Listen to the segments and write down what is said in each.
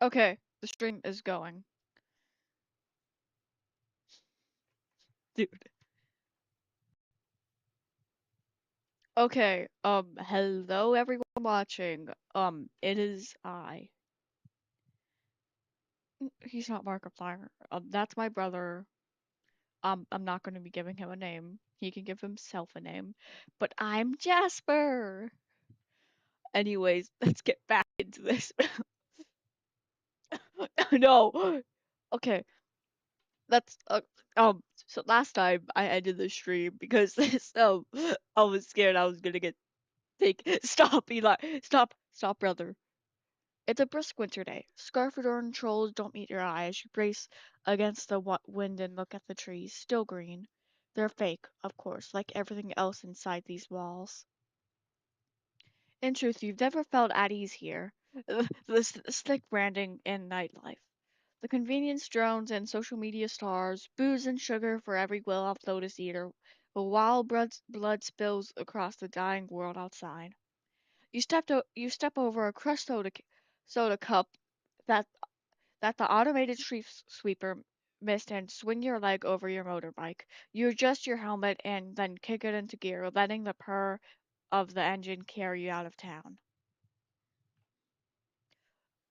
Okay, the stream is going. Dude. Okay, hello everyone watching. It is I. He's not Markiplier. That's my brother. I'm not gonna be giving him a name. He can give himself a name. But I'm Jasper. Anyways, let's get back into this. No. Okay, let's so last time I ended the stream because I was scared I was gonna get take stop Eli. Stop brother. It's a brisk winter day. Scarfador trolls don't meet your eye as you brace against the wind and look at the trees, still green. They're fake, of course, like everything else inside these walls. In truth, you've never felt at ease here. The slick branding and nightlife. The convenience drones and social media stars, booze and sugar for every well-off Lotus eater, while wild blood spills across the dying world outside. You step over a crushed soda cup that the automated street sweeper missed and swing your leg over your motorbike. You adjust your helmet and then kick it into gear, letting the purr of the engine carry you out of town.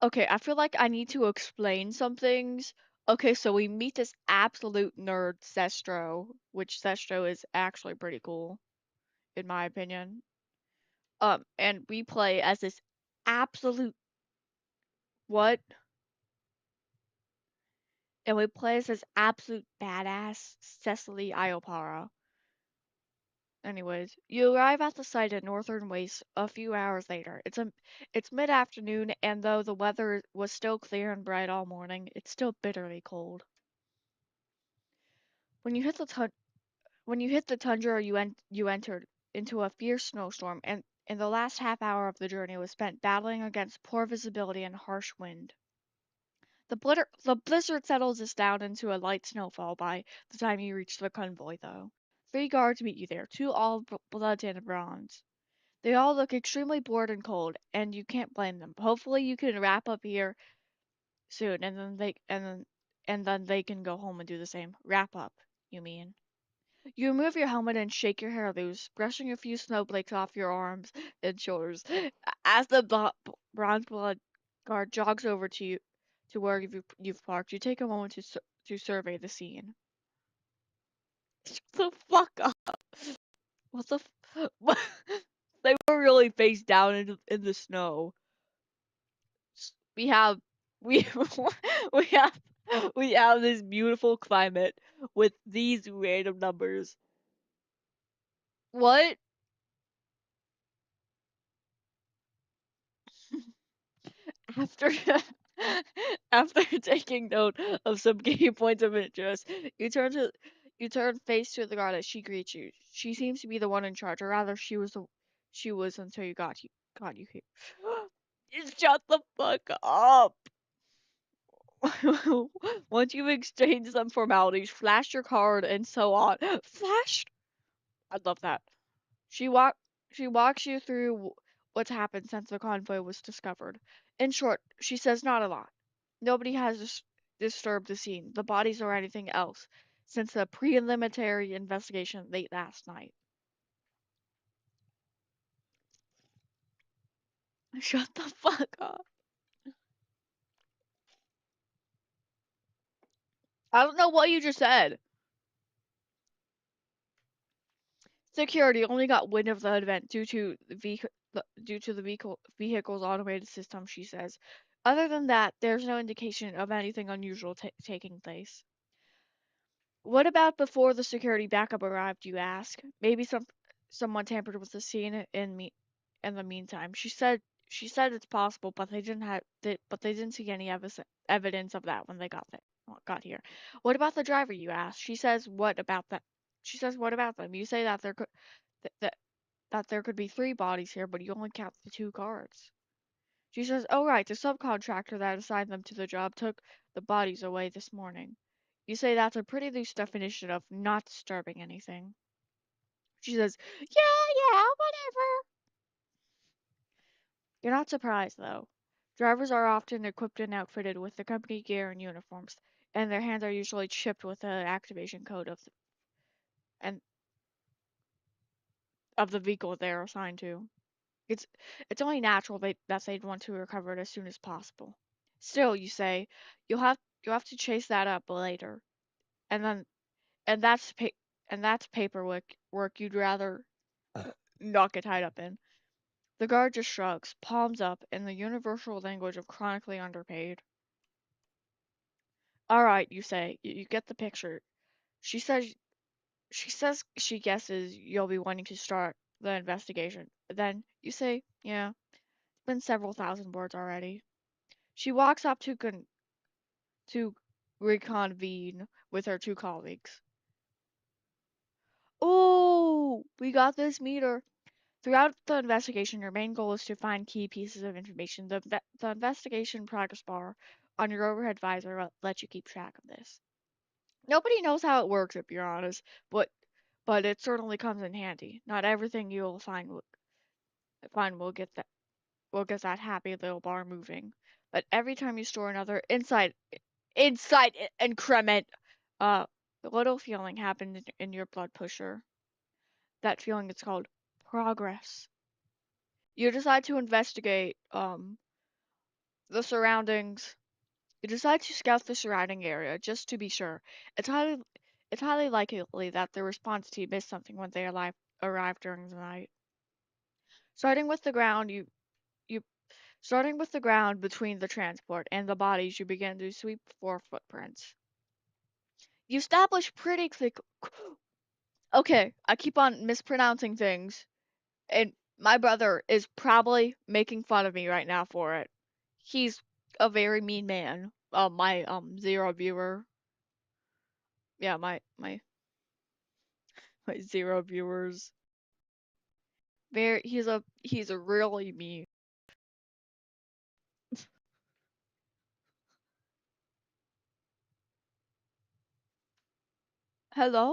Okay, I feel like I need to explain some things. Okay, so we meet this absolute nerd, Sestro, which Sestro is actually pretty cool, in my opinion. And we play as this absolute what? And we play as this absolute badass Cecily Iopara. Anyways, you arrive at the site at Northern Waste a few hours later. It's mid-afternoon, and though the weather was still clear and bright all morning, it's still bitterly cold. When you hit the tundra, you entered into a fierce snowstorm, and the last half hour of the journey was spent battling against poor visibility and harsh wind. The blizzard settles us down into a light snowfall by the time you reach the convoy, though. 3 guards meet you there, two all bloods and a bronze. They all look extremely bored and cold, and you can't blame them. Hopefully you can wrap up here soon, and then they can go home and do the same. Wrap up, you mean. You remove your helmet and shake your hair loose, brushing a few snowflakes off your arms and shoulders. As the bronze blood guard jogs over to you to where you've parked, you take a moment to survey the scene. Shut the fuck up! What the? What? They were really face down in the snow. We have we we have we have this beautiful climate with these random numbers. What? After after taking note of some key points of interest, you turn to you turn face to the guard as she greets you. She seems to be the one in charge, or rather, she was until you got you here. Just shut the fuck up. Once you've exchanged some formalities, flash your card and so on. Flashed? I love that. She walk she walks you through what's happened since the convoy was discovered. In short, she says not a lot. Nobody has disturbed the scene, the bodies or anything else, since the preliminary investigation late last night. Shut the fuck up. I don't know what you just said. Security only got wind of the event due to the vehicle's automated system, she says. Other than that, there's no indication of anything unusual taking place. What about before the security backup arrived, you ask? Maybe someone tampered with the scene in the meantime. She said it's possible, but they didn't see any evidence of that when they got here. What about the driver, you ask? She says what about that? She says what about them? You say that that, that there could be 3 bodies here, but you only count the 2 guards. She says, oh right, the subcontractor that assigned them to the job took the bodies away this morning. You say that's a pretty loose definition of not disturbing anything. She says, yeah, whatever. You're not surprised, though. Drivers are often equipped and outfitted with the company gear and uniforms, and their hands are usually chipped with the activation code and of the vehicle they're assigned to. It's it's only natural that they'd want to recover it as soon as possible. Still, you say, you'll have to chase that up later, and then and that's paperwork work you'd rather not get tied up in. The guard just shrugs, palms up, in the universal language of chronically underpaid. All right, you say, you get the picture. She says she guesses you'll be wanting to start the investigation. Then you say, yeah, it's been several thousand words already. She walks up to reconvene with her two colleagues. Oh, we got this meter. Throughout the investigation, your main goal is to find key pieces of information. The investigation progress bar on your overhead visor lets you keep track of this. Nobody knows how it works, if you're honest, but it certainly comes in handy. Not everything you'll find will get that happy little bar moving, but every time you store another inside increment, uh, a little feeling happens in your blood pusher. That feeling is called progress. You decide to investigate the surroundings. You decide to scout the surrounding area just to be sure. It's highly it's highly likely that the response team missed something when they arrived during the night. Starting with the ground, you starting with the ground between the transport and the bodies, you begin to sweep for footprints. You establish pretty quick. Okay, I keep on mispronouncing things, and my brother is probably making fun of me right now for it. He's a very mean man. My zero viewer. Yeah, my zero viewers. Very he's a really mean. Hello?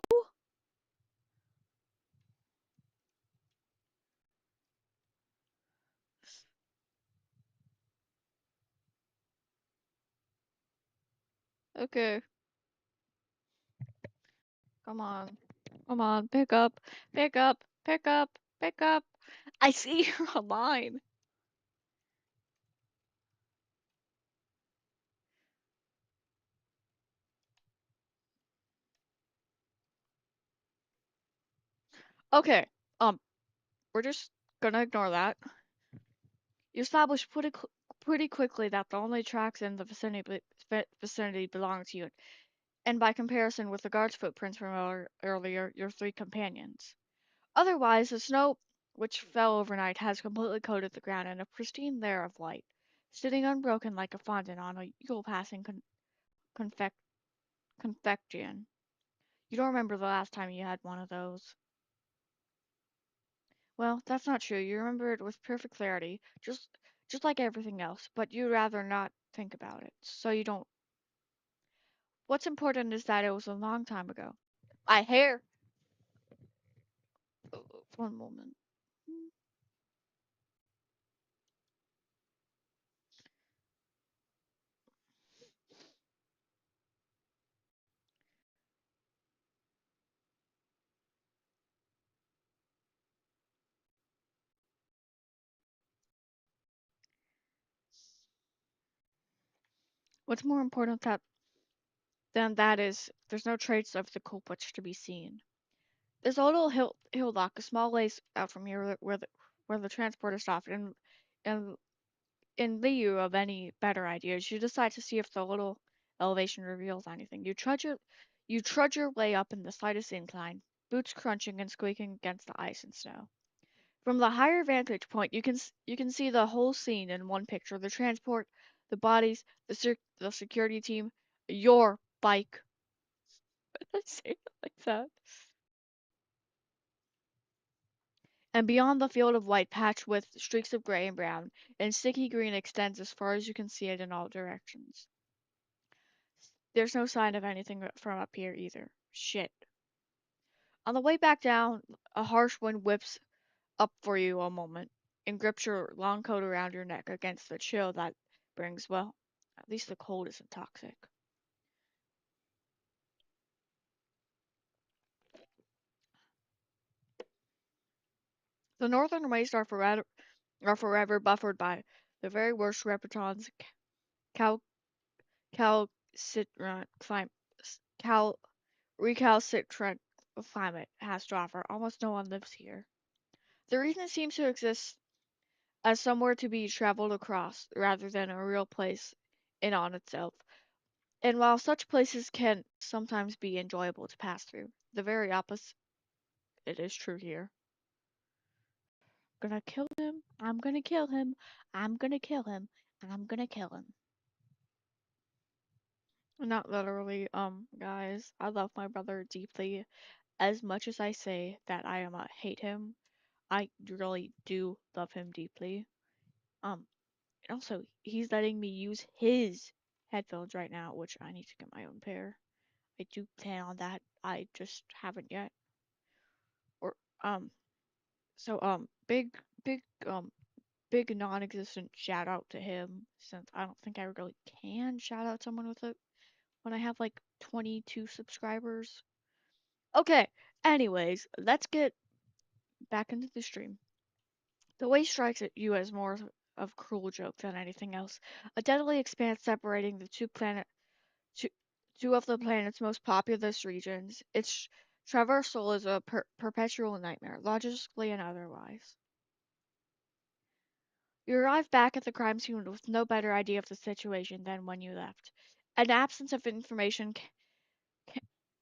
Okay, come on. Come on, pick up, pick up, pick up, pick up. I see you're online. Okay, um, we're just gonna ignore that. You establish pretty quickly that the only tracks in the vicinity belong to you, and by comparison with the guard's footprints from earlier, your three companions. Otherwise, the snow which fell overnight has completely coated the ground in a pristine layer of white, sitting unbroken like a fondant on a Yule passing confec confection. You don't remember the last time you had one of those. Well, that's not true. You remember it with perfect clarity, just like everything else, but you'd rather not think about it. So you don't. What's important is that it was a long time ago. My hair. One moment. What's more important than that is there's no trace of the culprits to be seen. There's a little hillock, a small ways out from here where the transport is stopped, and in lieu of any better ideas, you decide to see if the little elevation reveals anything. You trudge your way up in the slightest incline, boots crunching and squeaking against the ice and snow. From the higher vantage point, you can see the whole scene in one picture: the transport, the bodies, the security team, your bike. Let's say it like that. And beyond the field of white patched with streaks of gray and brown, and sticky green extends as far as you can see it in all directions. There's no sign of anything from up here either. Shit. On the way back down, a harsh wind whips up for you a moment and grips your long coat around your neck against the chill that brings, well, at least the cold isn't toxic. The northern wastes are forever buffered by the very worst reptons cal calcitrant clim cal recalcitrant climate has to offer. Almost no one lives here. The region seems to exist as somewhere to be traveled across rather than a real place in on itself. And while such places can sometimes be enjoyable to pass through, the very opposite is true here. Gonna kill him. I'm gonna kill him. I'm gonna kill him. I'm gonna kill him. Not literally, guys. I love my brother deeply. As much as I say that I am hate him, I really do love him deeply. Um, and also he's letting me use his headphones right now, which I need to get my own pair. I do plan on that. I just haven't yet. Or so big big non-existent shout out to him since I don't think I really can shout out someone with it when I have like 22 subscribers. Okay, anyways, let's get back into the stream. The way strikes at you as more of cruel joke than anything else. A deadly expanse separating the two, two of the planet's most populous regions. Its traversal is a perpetual nightmare, logistically and otherwise. You arrive back at the crime scene with no better idea of the situation than when you left. An absence of information ca-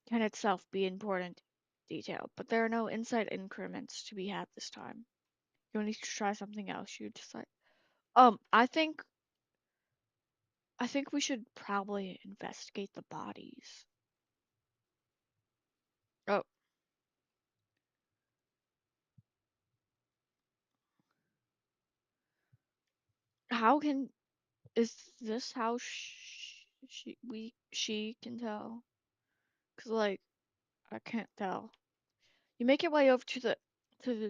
can itself be important detail, but there are no inside increments to be had this time. You'll need to try something else. You decide. Um, I think I think we should probably investigate the bodies. Oh, how can is this how she can tell? 'Cause like I can't tell. You make your way over to the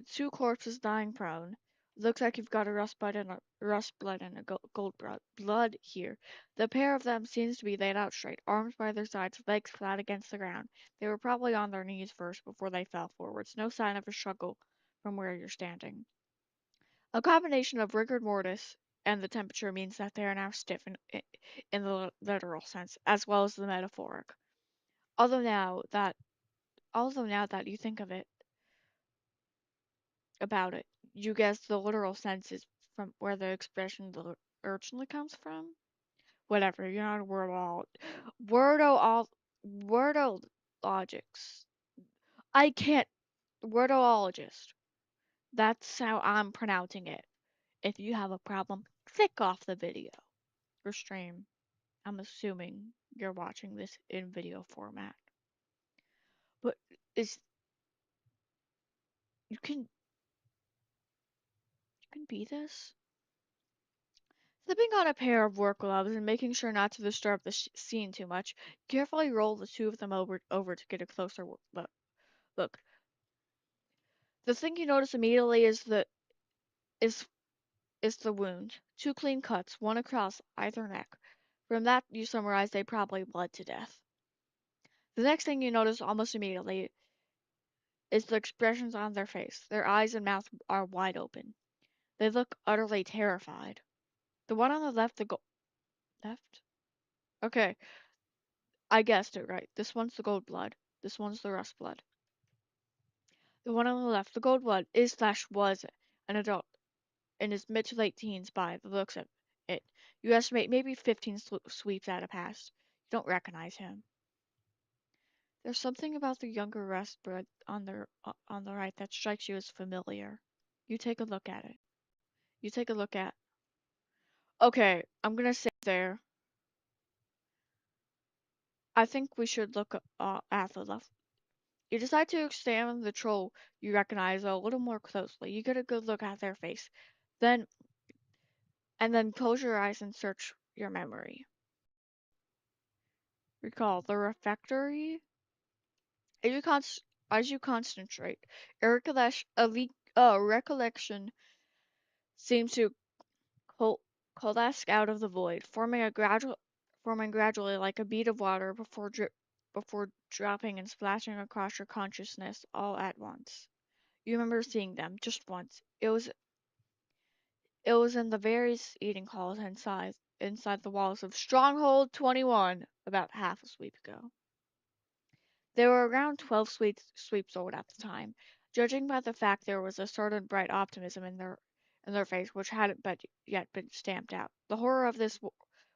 two corpses lying prone. Looks like you've got a rust blood and a gold blood here. The pair of them seems to be laid out straight, arms by their sides, legs flat against the ground. They were probably on their knees first before they fell forwards. No sign of a struggle from where you're standing. A combination of rigor mortis and the temperature means that they are now stiff in the literal sense, as well as the metaphoric. Although now that although now that you think of it about it, you guess the literal sense is from where the expression originally comes from. Whatever, you're not a wordo wordologics. I can't wordologist. That's how I'm pronouncing it. If you have a problem, click off the video or stream. I'm assuming you're watching this in video format. But is you can be this? Slipping on a pair of work gloves and making sure not to disturb the scene too much, carefully roll the two of them over to get a closer look. The thing you notice immediately is is the wound. Two clean cuts, one across either neck. From that, you summarize they probably bled to death. The next thing you notice almost immediately is the expressions on their face. Their eyes and mouth are wide open. They look utterly terrified. The one on the left, left? Okay, I guessed it right. This one's the gold blood. This one's the rust blood. The one on the left, the gold blood, is slash was an adult in his mid to late teens by the looks of it. You estimate maybe 15 sweeps at a pass. You don't recognize him. There's something about the younger rust blood on the right that strikes you as familiar. You take a look at it. You take a look at. Okay, I'm gonna say there. I think we should look at the left. You decide to examine the troll you recognize a little more closely. You get a good look at their face. Then and then close your eyes and search your memory. Recall the refectory. As you as you concentrate, a recollection seems to co coalesced out of the void, forming gradually like a bead of water before dropping and splashing across your consciousness all at once. You remember seeing them just once. It was in the various eating halls inside the walls of Stronghold 21 about half a sweep ago. They were around 12 sweeps old at the time, judging by the fact there was a certain bright optimism in their face which hadn't yet been stamped out. The horror of this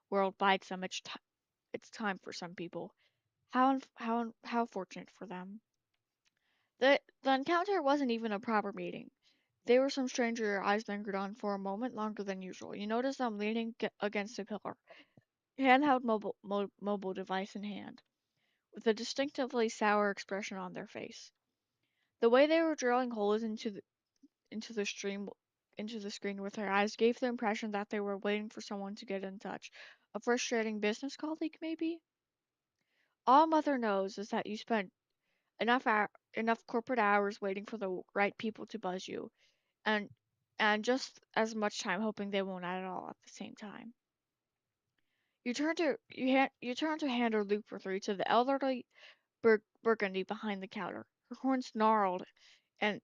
world bites them. It's time for some people. How fortunate for them. The encounter wasn't even a proper meeting. They were some stranger your eyes lingered on for a moment longer than usual. You noticed them leaning against a pillar, handheld mobile device in hand, with a distinctively sour expression on their face. The way they were drilling holes into the stream into the screen with their eyes gave the impression that they were waiting for someone to get in touch. A frustrating business colleague, maybe? All Mother knows is that you spent enough corporate hours waiting for the right people to buzz you, and just as much time hoping they won't at all at the same time. You turn to hand her loop for three to the elderly Burgundy behind the counter. Her horns gnarled and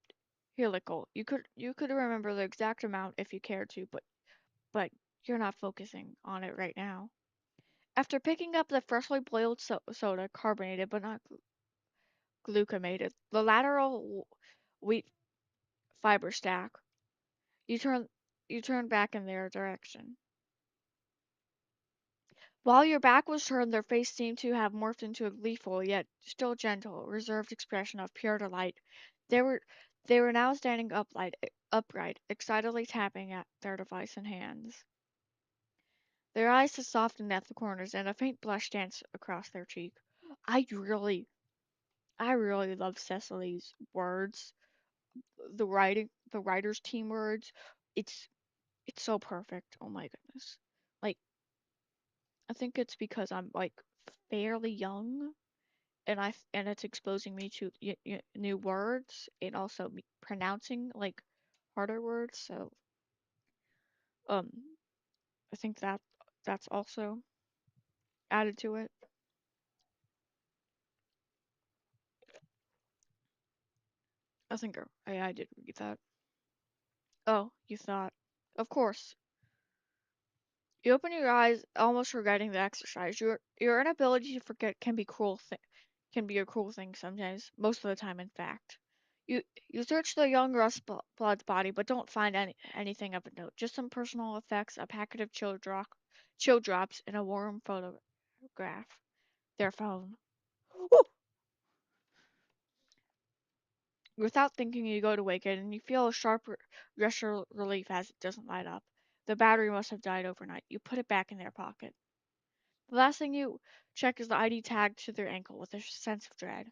helical. You could remember the exact amount if you cared to, but you're not focusing on it right now. After picking up the freshly boiled soda, carbonated but not glucamated, the lateral wheat fiber stack, you turn you turn back in their direction. While your back was turned, their face seemed to have morphed into a gleeful, yet still gentle, reserved expression of pure delight. They were they were now standing upright, excitedly tapping at their device in hands. Their eyes had softened at the corners, and a faint blush danced across their cheek. I really, I really love Cecily's words, the writer's team words. It's it's so perfect. Oh my goodness. Like, I think it's because I'm like fairly young and it's exposing me to new words and also me pronouncing like harder words. So um, I think that's also added to it. I think I did read that. Oh, you thought? Of course. You open your eyes, almost forgetting the exercise. Your inability to forget can be a cruel thing sometimes. Most of the time, in fact. You you search the young Rustblood's body, but don't find anything of a note. Just some personal effects, a packet of chill drops, and a warm photograph. Their phone. Woo! Without thinking, you go to wake it, and you feel a sharp rush of relief as it doesn't light up. The battery must have died overnight. You put it back in their pocket. The last thing you check is the ID tag to their ankle with a sense of dread.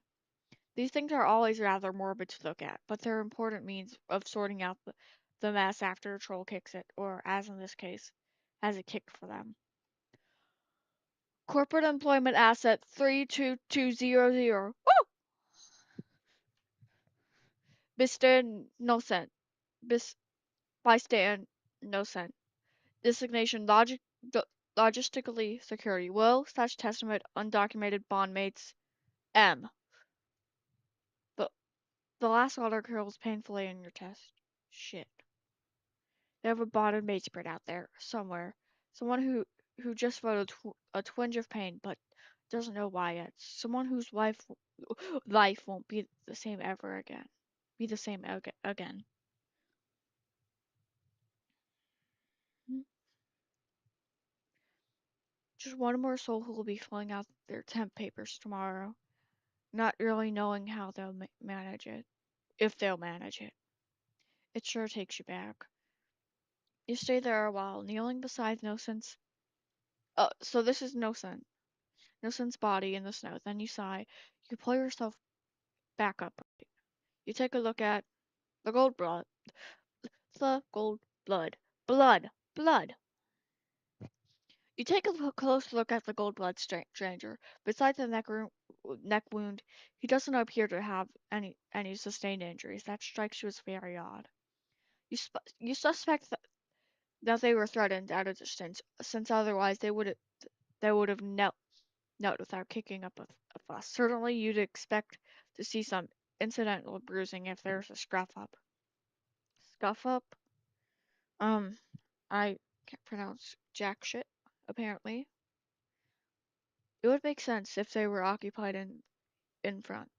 These things are always rather morbid to look at, but they're important means of sorting out the mess after a troll kicks it, or, as in this case, has it kicked for them. Corporate employment asset 32200. Woo! Bistan no cent. Bis Bystan no cent. Designation logistically security. Will / testament undocumented bond mates M. The The last letter curls painfully in your chest. Shit. They have a bottom mate spread out there, somewhere. Someone who just felt a twinge of pain, but doesn't know why yet. Someone whose life won't be the same ever again. Be the same again. Just one more soul who will be filling out their temp papers tomorrow, not really knowing how they'll manage it. If they'll manage it. It sure takes you back. You stay there a while, kneeling beside Nosen's. So this is Nosen's body in the snow. Then you sigh. You pull yourself back up. You take a look at the gold blood. The gold blood. Blood. You take a close look at the gold blood stranger. Besides the neck wound, he doesn't appear to have any sustained injuries. That strikes you as very odd. You suspect that they were threatened at a distance, since otherwise they would have knelt without kicking up a fuss. Certainly, you'd expect to see some incidental bruising if there's a scruff up. Scuff up? Um, I can't pronounce jack shit, apparently. It would make sense if they were occupied in front,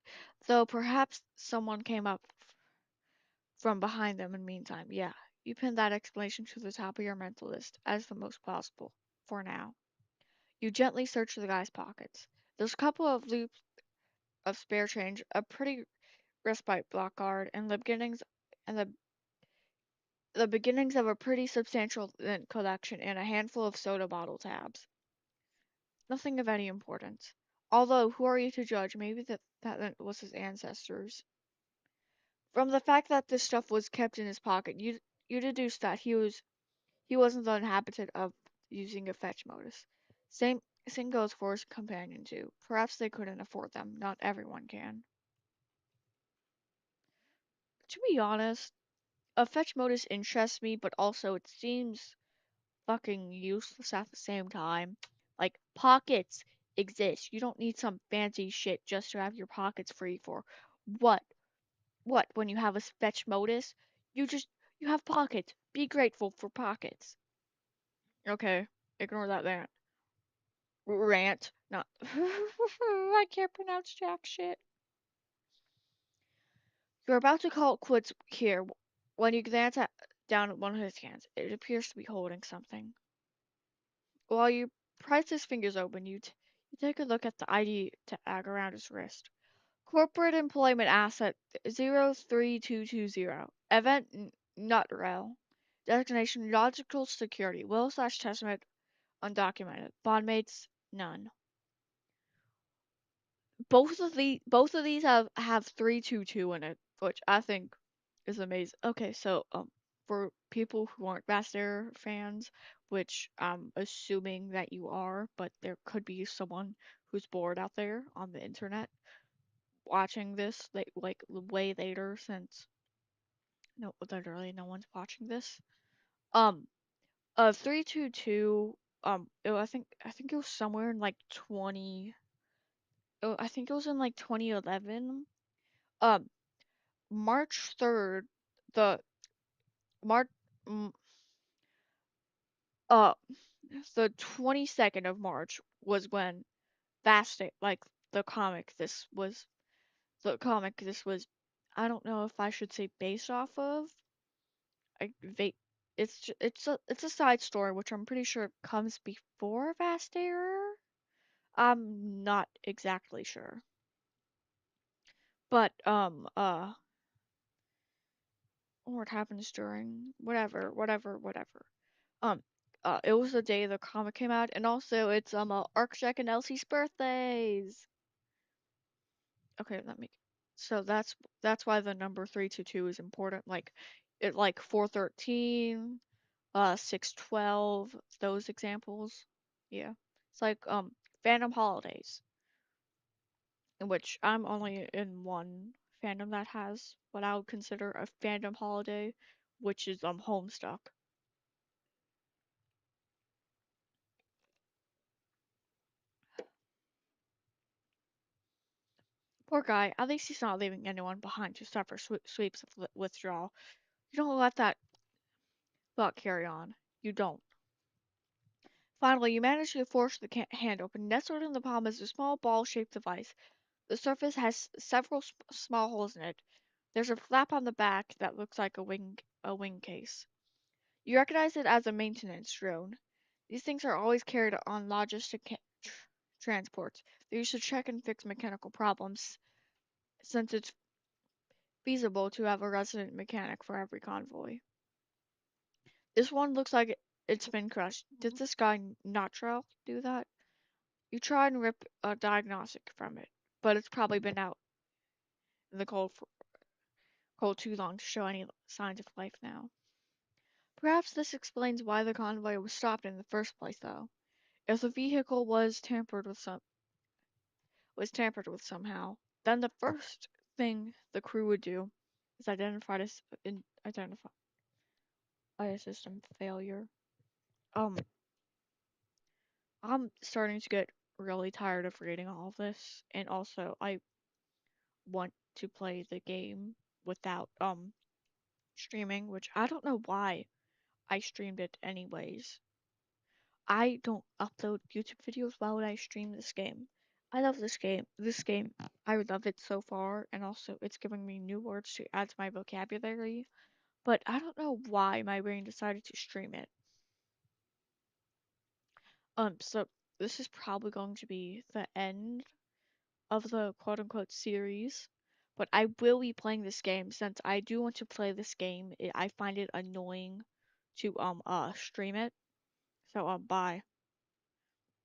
though perhaps someone came up from behind them in the meantime. Yeah, you pin that explanation to the top of your mental list as the most plausible for now. You gently search the guy's pockets. There's a couple of loops of spare change, a pretty respite block guard, and the beginnings of a pretty substantial lint collection and a handful of soda bottle tabs. Nothing of any importance. Although, who are you to judge? Maybe that was his ancestors. From the fact that this stuff was kept in his pocket, you deduce that he wasn't the inhabitant of using a fetch modus. Same goes for his companion too. Perhaps they couldn't afford them. Not everyone can. To be honest, a fetch modus interests me, but also it seems fucking useless at the same time. Like, pockets exist. You don't need some fancy shit just to have your pockets free for what? What, when you have a fetch modus? You just, you have pockets. Be grateful for pockets. Okay, ignore that rant. Not, I can't pronounce jack shit. You're about to call it quits here when you down at one of his hands. It appears to be holding something. While you prise his fingers open, you take a look at the ID tag around his wrist. Corporate Employment Asset 03220. Event not rel. Designation Logical Security. Will/Testament undocumented. Bondmates none. Both of these have 322 in it, which I think is amazing. Okay, so for people who aren't Bastair fans, which I'm assuming that you are, but there could be someone who's bored out there on the internet watching this like way later since no literally no one's watching this. Um 322 I think it was somewhere in like 20 I think it was in like 2011. Um March 3rd, the March mm, uh the 22nd of March was when Vast like the comic this was I don't know if I should say based off of. I va it's a side story which I'm pretty sure comes before Vast Error. I'm not exactly sure. But what happens during whatever. Um it was the day the comic came out, and also it's Arcjack and Elsie's birthdays. Okay, let me. So that's why the number 322 is important. Like 413, 612, those examples. Yeah. It's like Phantom Holidays, in which I'm only in one fandom that has what I would consider a fandom holiday, which is Homestuck. Poor guy. At least he's not leaving anyone behind to suffer sweeps of withdrawal. You don't let that thought carry on. You don't. Finally, you manage to force the hand open. Nestled in the palm is a small ball-shaped device. The surface has several small holes in it. There's a flap on the back that looks like a wing case. You recognize it as a maintenance drone. These things are always carried on logistic transports. They're used to check and fix mechanical problems, since it's feasible to have a resident mechanic for every convoy. This one looks like it's been crushed. Did this guy Nottrell do that? You try and rip a diagnostic from it, but it's probably been out in the cold too long to show any signs of life now. Perhaps this explains why the convoy was stopped in the first place, though. If the vehicle was tampered with somehow, then the first thing the crew would do is identify. a system failure. Um, I'm starting to get really tired of reading all of this, and also I want to play the game without streaming, which I don't know why I streamed it anyways. I don't upload YouTube videos. Why would I stream this game? I love this game. This game, I love it so far, and also it's giving me new words to add to my vocabulary. But I don't know why my brain decided to stream it. So this is probably going to be the end of the quote unquote series. But I will be playing this game since I do want to play this game. I find it annoying to stream it. So bye.